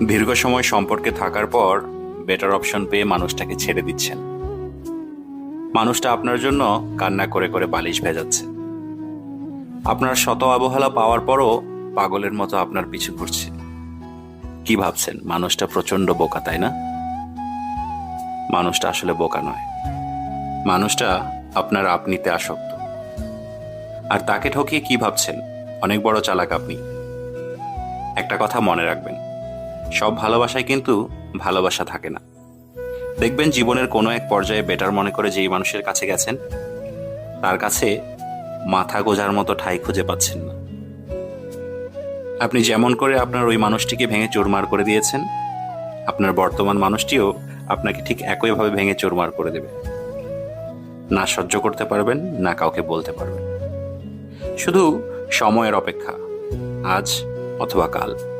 দীর্ঘ সময় সম্পর্কে থাকার পর বেটার অপশন পেয়ে মানুষটাকে ছেড়ে দিচ্ছেন। মানুষটা আপনার জন্য কান্না করে করে বালিশ ভেজাচ্ছে। আপনার শত অবহেলা পাওয়ার পরও পাগলের মতো আপনার পিছু ঘুরছে। কি ভাবছেন মানুষটা প্রচন্ড বোকা, তাই না? মানুষটা আসলে বোকা নয়। মানুষটা আপনার আপনিতে আসক্ত। আর তাকে ঠকিয়ে কি ভাবছেন অনেক বড় চালাক আপনি। একটা কথা মনে রাখবেন, সব ভালোবাসায় কিন্তু ভালোবাসা থাকে না। দেখবেন জীবনের কোনো এক পর্যায়ে বেটার মনে করে যেই মানুষের কাছে গেছেন, তার কাছে মাথা গোজার মতো ঠাঁই খুঁজে পাচ্ছেন না। আপনি যেমন করে আপনার ওই মানুষটিকে ভেঙে চুরমার করে দিয়েছেন, আপনার বর্তমান মানুষটিও আপনাকে ঠিক একইভাবে ভেঙে চুরমার করে দেবে। না সহ্য করতে পারবেন, না কাউকে বলতে পারবেন। শুধু সময়ের অপেক্ষা, আজ অথবা কাল।